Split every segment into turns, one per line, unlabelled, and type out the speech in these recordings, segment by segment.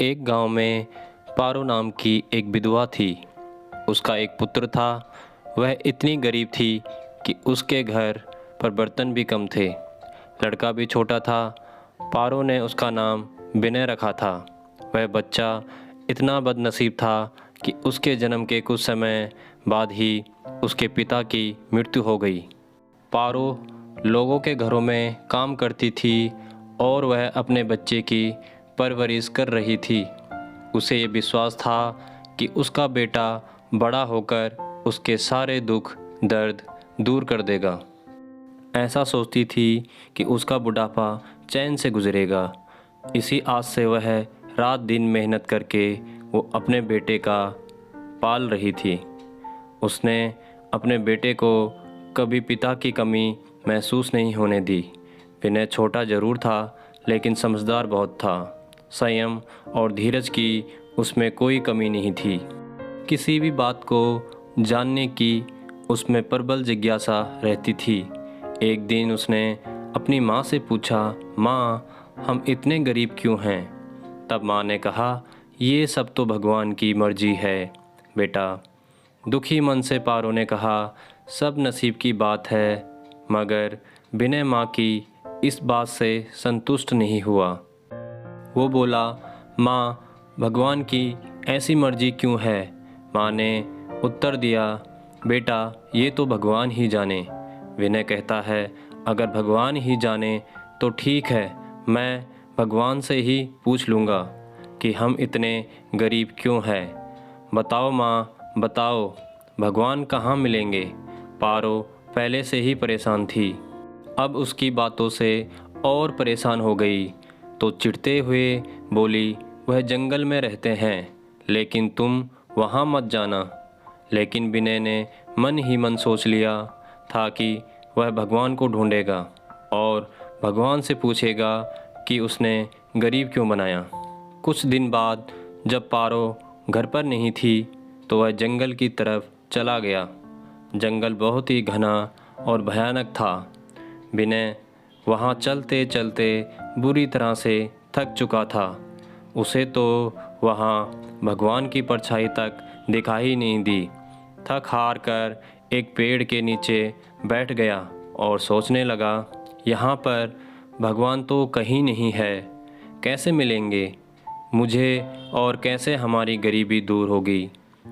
एक गांव में पारो नाम की एक विधवा थी। उसका एक पुत्र था। वह इतनी गरीब थी कि उसके घर पर बर्तन भी कम थे। लड़का भी छोटा था। पारो ने उसका नाम विनय रखा था। वह बच्चा इतना बदनसीब था कि उसके जन्म के कुछ समय बाद ही उसके पिता की मृत्यु हो गई। पारो लोगों के घरों में काम करती थी और वह अपने बच्चे की परवरिश कर रही थी। उसे ये विश्वास था कि उसका बेटा बड़ा होकर उसके सारे दुख दर्द दूर कर देगा। ऐसा सोचती थी कि उसका बुढ़ापा चैन से गुजरेगा। इसी आस से वह रात दिन मेहनत करके वो अपने बेटे का पाल रही थी। उसने अपने बेटे को कभी पिता की कमी महसूस नहीं होने दी। विनय छोटा जरूर था लेकिन समझदार बहुत था। संयम और धीरज की उसमें कोई कमी नहीं थी। किसी भी बात को जानने की उसमें प्रबल जिज्ञासा रहती थी। एक दिन उसने अपनी माँ से पूछा, माँ, हम इतने गरीब क्यों हैं? तब माँ ने कहा, ये सब तो भगवान की मर्जी है बेटा। दुखी मन से पारो ने कहा, सब नसीब की बात है। मगर विनय माँ की इस बात से संतुष्ट नहीं हुआ। वो बोला, माँ, भगवान की ऐसी मर्जी क्यों है? माँ ने उत्तर दिया, बेटा, ये तो भगवान ही जाने। विनय कहता है, अगर भगवान ही जाने तो ठीक है, मैं भगवान से ही पूछ लूँगा कि हम इतने गरीब क्यों हैं। बताओ माँ, बताओ, भगवान कहाँ मिलेंगे? पारो पहले से ही परेशान थी। अब उसकी बातों से और परेशान हो गई तो चिढ़ते हुए बोली, वह जंगल में रहते हैं, लेकिन तुम वहाँ मत जाना। लेकिन विनय ने मन ही मन सोच लिया था कि वह भगवान को ढूंढेगा और भगवान से पूछेगा कि उसने गरीब क्यों बनाया। कुछ दिन बाद जब पारो घर पर नहीं थी तो वह जंगल की तरफ चला गया। जंगल बहुत ही घना और भयानक था। विनय वहाँ चलते चलते बुरी तरह से थक चुका था। उसे तो वहाँ भगवान की परछाई तक दिखाई नहीं दी। थक हार कर एक पेड़ के नीचे बैठ गया और सोचने लगा, यहाँ पर भगवान तो कहीं नहीं है। कैसे मिलेंगे मुझे और कैसे हमारी गरीबी दूर होगी?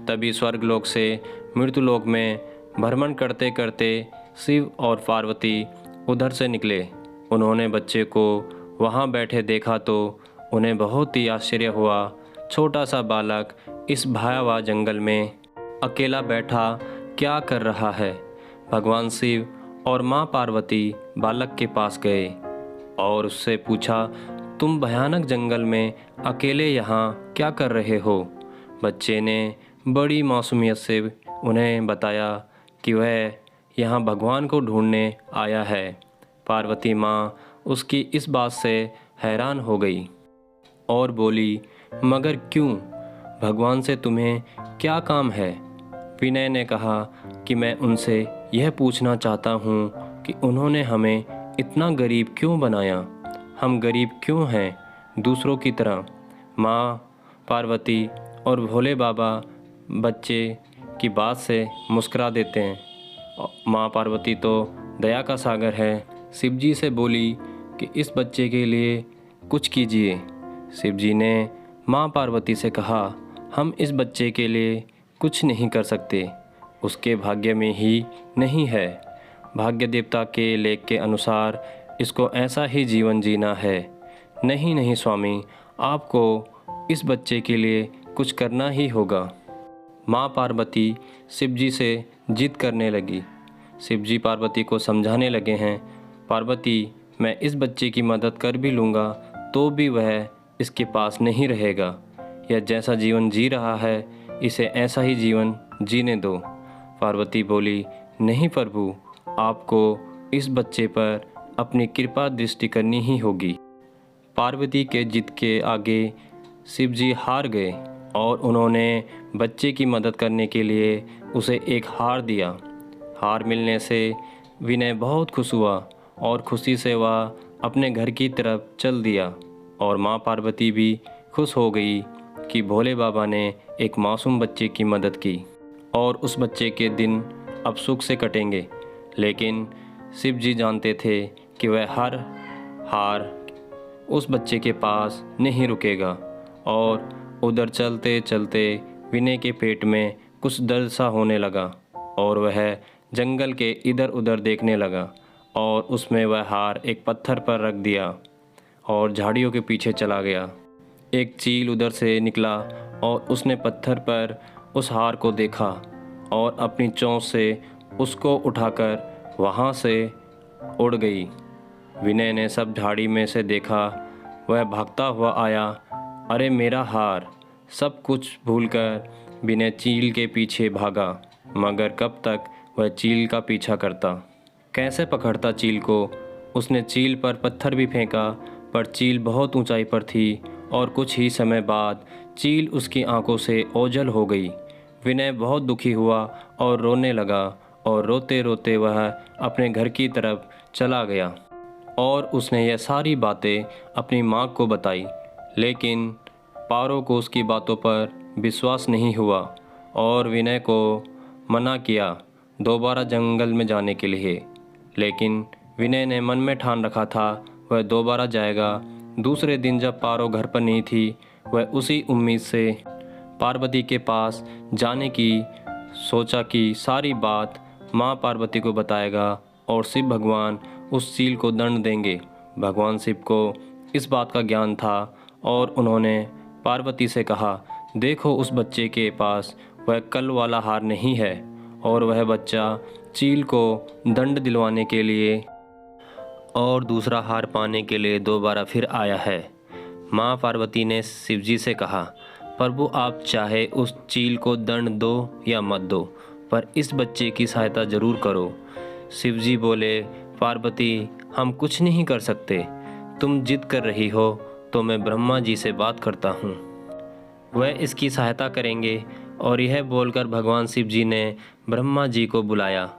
तभी स्वर्गलोक से मृत्युलोक में भ्रमण करते करते शिव और पार्वती उधर से निकले। उन्होंने बच्चे को वहाँ बैठे देखा तो उन्हें बहुत ही आश्चर्य हुआ। छोटा सा बालक इस भयावह जंगल में अकेला बैठा क्या कर रहा है? भगवान शिव और माँ पार्वती बालक के पास गए और उससे पूछा, तुम भयानक जंगल में अकेले यहाँ क्या कर रहे हो? बच्चे ने बड़ी मासूमियत से उन्हें बताया कि वह यहाँ भगवान को ढूंढने आया है। पार्वती माँ उसकी इस बात से हैरान हो गई और बोली, मगर क्यों? भगवान से तुम्हें क्या काम है? विनय ने कहा कि मैं उनसे यह पूछना चाहता हूँ कि उन्होंने हमें इतना गरीब क्यों बनाया? हम गरीब क्यों हैं दूसरों की तरह? माँ पार्वती और भोले बाबा बच्चे की बात से मुस्कुरा देते हैं। माँ पार्वती तो दया का सागर है। शिवजी से बोली कि इस बच्चे के लिए कुछ कीजिए। शिवजी ने माँ पार्वती से कहा, हम इस बच्चे के लिए कुछ नहीं कर सकते, उसके भाग्य में ही नहीं है। भाग्य देवता के लेख के अनुसार इसको ऐसा ही जीवन जीना है। नहीं नहीं स्वामी, आपको इस बच्चे के लिए कुछ करना ही होगा। माँ पार्वती शिवजी से जिद करने लगी। शिवजी पार्वती को समझाने लगे हैं, पार्वती, मैं इस बच्चे की मदद कर भी लूँगा तो भी वह इसके पास नहीं रहेगा। यह जैसा जीवन जी रहा है इसे ऐसा ही जीवन जीने दो। पार्वती बोली, नहीं प्रभु, आपको इस बच्चे पर अपनी कृपा दृष्टि करनी ही होगी। पार्वती के जिद के आगे शिवजी हार गए और उन्होंने बच्चे की मदद करने के लिए उसे एक हार दिया। हार मिलने से विनय बहुत खुश हुआ और खुशी से वह अपने घर की तरफ चल दिया और माँ पार्वती भी खुश हो गई कि भोले बाबा ने एक मासूम बच्चे की मदद की और उस बच्चे के दिन अब सुख से कटेंगे। लेकिन शिव जी जानते थे कि वह हर हार उस बच्चे के पास नहीं रुकेगा और उधर चलते चलते विनय के पेट में कुछ दर्द सा होने लगा और वह जंगल के इधर उधर देखने लगा और उसमें वह हार एक पत्थर पर रख दिया और झाड़ियों के पीछे चला गया। एक चील उधर से निकला और उसने पत्थर पर उस हार को देखा और अपनी चोंच से उसको उठाकर वहाँ से उड़ गई। विनय ने सब झाड़ी में से देखा, वह भागता हुआ आया। अरे मेरा हार! सब कुछ भूलकर विनय चील के पीछे भागा, मगर कब तक वह चील का पीछा करता, कैसे पकड़ता चील को। उसने चील पर पत्थर भी फेंका, पर चील बहुत ऊंचाई पर थी और कुछ ही समय बाद चील उसकी आंखों से ओझल हो गई। विनय बहुत दुखी हुआ और रोने लगा और रोते रोते वह अपने घर की तरफ चला गया और उसने यह सारी बातें अपनी माँ को बताई। लेकिन पारो को उसकी बातों पर विश्वास नहीं हुआ और विनय को मना किया दोबारा जंगल में जाने के लिए। लेकिन विनय ने मन में ठान रखा था वह दोबारा जाएगा। दूसरे दिन जब पारो घर पर नहीं थी, वह उसी उम्मीद से पार्वती के पास जाने की सोचा कि सारी बात माँ पार्वती को बताएगा और शिव भगवान उस चील को दंड देंगे। भगवान शिव को इस बात का ज्ञान था और उन्होंने पार्वती से कहा, देखो उस बच्चे के पास वह कल वाला हार नहीं है और वह बच्चा चील को दंड दिलवाने के लिए और दूसरा हार पाने के लिए दोबारा फिर आया है। माँ पार्वती ने शिवजी से कहा, प्रभु आप चाहे उस चील को दंड दो या मत दो, पर इस बच्चे की सहायता जरूर करो। शिवजी बोले, पार्वती हम कुछ नहीं कर सकते, तुम जिद कर रही हो तो मैं ब्रह्मा जी से बात करता हूँ, वह इसकी सहायता करेंगे। और यह बोलकर भगवान शिव जी ने ब्रह्मा जी को बुलाया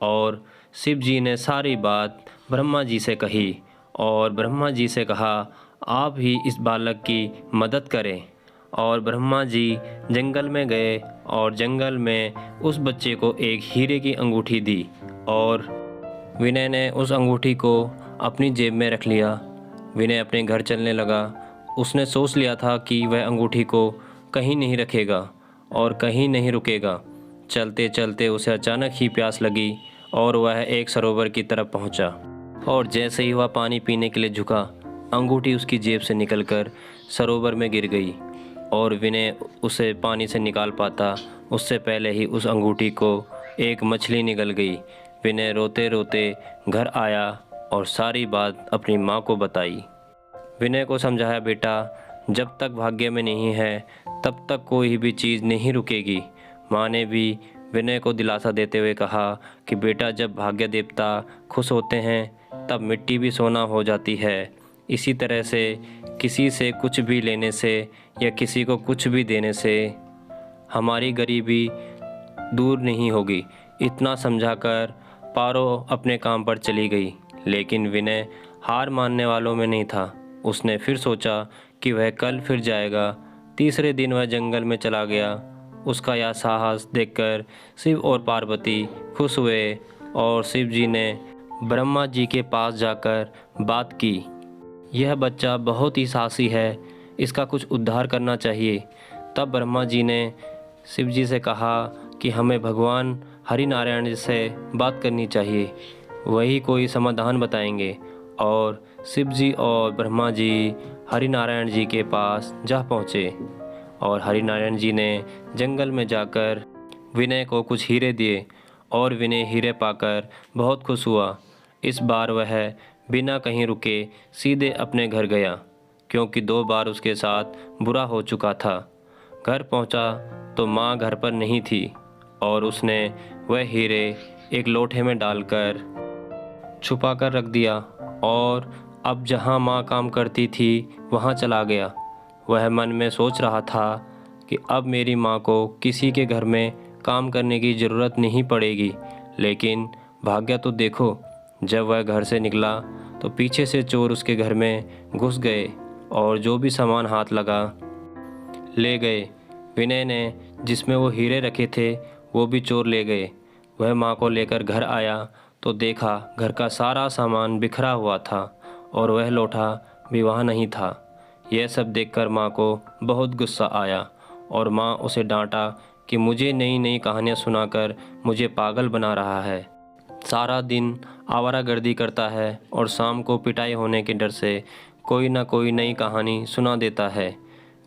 और शिव जी ने सारी बात ब्रह्मा जी से कही और ब्रह्मा जी से कहा, आप ही इस बालक की मदद करें। और ब्रह्मा जी जंगल में गए और जंगल में उस बच्चे को एक हीरे की अंगूठी दी और विनय ने उस अंगूठी को अपनी जेब में रख लिया। विनय अपने घर चलने लगा। उसने सोच लिया था कि वह अंगूठी को कहीं नहीं रखेगा और कहीं नहीं रुकेगा। चलते चलते उसे अचानक ही प्यास लगी और वह एक सरोवर की तरफ पहुंचा और जैसे ही वह पानी पीने के लिए झुका, अंगूठी उसकी जेब से निकलकर सरोवर में गिर गई और विनय उसे पानी से निकाल पाता उससे पहले ही उस अंगूठी को एक मछली निगल गई। विनय रोते रोते घर आया और सारी बात अपनी माँ को बताई। विनय को समझाया, बेटा जब तक भाग्य में नहीं है तब तक कोई भी चीज़ नहीं रुकेगी। माँ ने भी विनय को दिलासा देते हुए कहा कि बेटा जब भाग्य देवता खुश होते हैं तब मिट्टी भी सोना हो जाती है। इसी तरह से किसी से कुछ भी लेने से या किसी को कुछ भी देने से हमारी गरीबी दूर नहीं होगी। इतना समझाकर पारो अपने काम पर चली गई। लेकिन विनय हार मानने वालों में नहीं था। उसने फिर सोचा कि वह कल फिर जाएगा। तीसरे दिन वह जंगल में चला गया। उसका यह साहस देखकर शिव और पार्वती खुश हुए और शिव जी ने ब्रह्मा जी के पास जाकर बात की। यह बच्चा बहुत ही साहसी है, इसका कुछ उद्धार करना चाहिए। तब ब्रह्मा जी ने शिव जी से कहा कि हमें भगवान हरि नारायण जी से बात करनी चाहिए, वही कोई समाधान बताएंगे। और शिव जी और ब्रह्मा जी हरि नारायण जी के पास जा पहुँचे और हरि नारायण जी ने जंगल में जाकर विनय को कुछ हीरे दिए और विनय हीरे पाकर बहुत खुश हुआ। इस बार वह बिना कहीं रुके सीधे अपने घर गया, क्योंकि 2 बार उसके साथ बुरा हो चुका था। घर पहुंचा तो माँ घर पर नहीं थी और उसने वह हीरे एक लोटे में डालकर छुपा कर रख दिया और अब जहाँ माँ काम करती थी वहाँ चला गया। वह मन में सोच रहा था कि अब मेरी माँ को किसी के घर में काम करने की ज़रूरत नहीं पड़ेगी। लेकिन भाग्य तो देखो, जब वह घर से निकला तो पीछे से चोर उसके घर में घुस गए और जो भी सामान हाथ लगा ले गए। विनय ने जिसमें वो हीरे रखे थे वो भी चोर ले गए। वह माँ को लेकर घर आया तो देखा घर का सारा सामान बिखरा हुआ था और वह लोटा भी वहाँ नहीं था। यह सब देखकर माँ को बहुत गुस्सा आया और माँ उसे डांटा कि मुझे नई नई कहानियाँ सुनाकर मुझे पागल बना रहा है। सारा दिन आवारागर्दी करता है और शाम को पिटाई होने के डर से कोई ना कोई नई कहानी सुना देता है।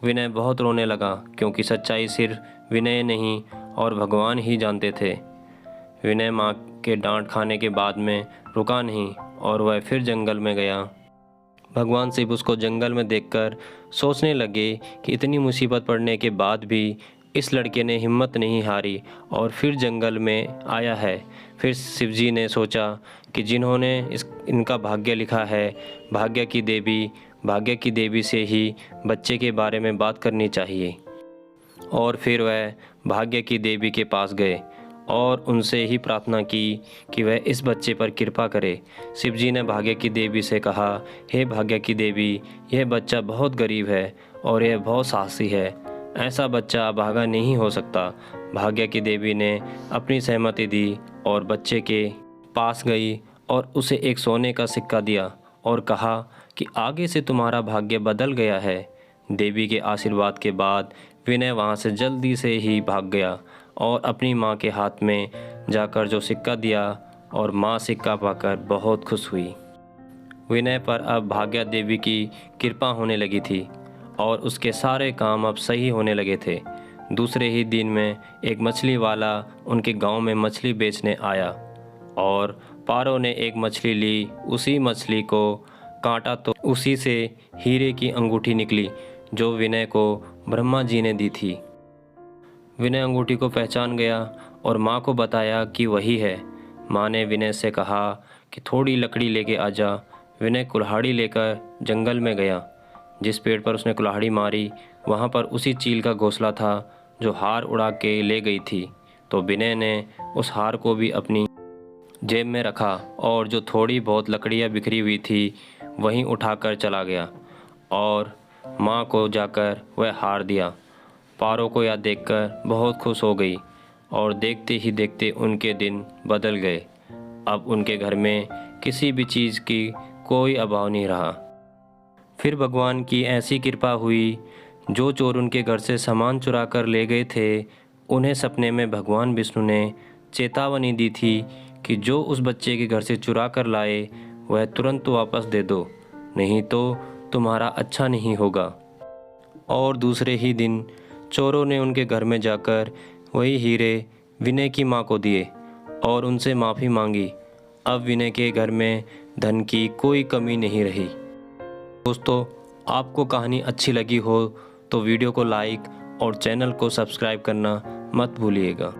विनय बहुत रोने लगा क्योंकि सच्चाई सिर्फ विनय नहीं और भगवान ही जानते थे। विनय माँ के डांट खाने के बाद में रुका नहीं और वह फिर जंगल में गया। भगवान शिव उसको जंगल में देखकर सोचने लगे कि इतनी मुसीबत पड़ने के बाद भी इस लड़के ने हिम्मत नहीं हारी और फिर जंगल में आया है। फिर शिवजी ने सोचा कि जिन्होंने इनका भाग्य लिखा है, भाग्य की देवी से ही बच्चे के बारे में बात करनी चाहिए। और फिर वह भाग्य की देवी के पास गए और उनसे ही प्रार्थना की कि वह इस बच्चे पर कृपा करे। शिवजी ने भाग्य की देवी से कहा, हे भाग्य की देवी, यह बच्चा बहुत गरीब है और यह बहुत साहसी है, ऐसा बच्चा भागा नहीं हो सकता। भाग्य की देवी ने अपनी सहमति दी और बच्चे के पास गई और उसे एक सोने का सिक्का दिया और कहा कि आगे से तुम्हारा भाग्य बदल गया है। देवी के आशीर्वाद के बाद विनय वहाँ से जल्दी से ही भाग गया और अपनी माँ के हाथ में जाकर जो सिक्का दिया और माँ सिक्का पाकर बहुत खुश हुई। विनय पर अब भाग्य देवी की कृपा होने लगी थी और उसके सारे काम अब सही होने लगे थे। दूसरे ही दिन में एक मछली वाला उनके गांव में मछली बेचने आया और पारो ने एक मछली ली। उसी मछली को काटा तो उसी से हीरे की अंगूठी निकली जो विनय को ब्रह्मा जी ने दी थी। विनय अंगूठी को पहचान गया और माँ को बताया कि वही है। माँ ने विनय से कहा कि थोड़ी लकड़ी लेके आ जा। विनय कुल्हाड़ी लेकर जंगल में गया। जिस पेड़ पर उसने कुल्हाड़ी मारी वहाँ पर उसी चील का घोंसला था जो हार उड़ा के ले गई थी। तो विनय ने उस हार को भी अपनी जेब में रखा और जो थोड़ी बहुत लकड़ियाँ बिखरी हुई थी वहीं उठाकर चला गया और माँ को जाकर वह हार दिया। पारो को यह देखकर बहुत खुश हो गई और देखते ही देखते उनके दिन बदल गए। अब उनके घर में किसी भी चीज़ की कोई अभाव नहीं रहा। फिर भगवान की ऐसी कृपा हुई, जो चोर उनके घर से सामान चुरा कर ले गए थे उन्हें सपने में भगवान विष्णु ने चेतावनी दी थी कि जो उस बच्चे के घर से चुरा कर लाए वह तुरंत वापस दे दो, नहीं तो तुम्हारा अच्छा नहीं होगा। और दूसरे ही दिन चोरों ने उनके घर में जाकर वही हीरे विनय की माँ को दिए और उनसे माफ़ी मांगी। अब विनय के घर में धन की कोई कमी नहीं रही। दोस्तों, आपको कहानी अच्छी लगी हो तो वीडियो को लाइक और चैनल को सब्सक्राइब करना मत भूलिएगा।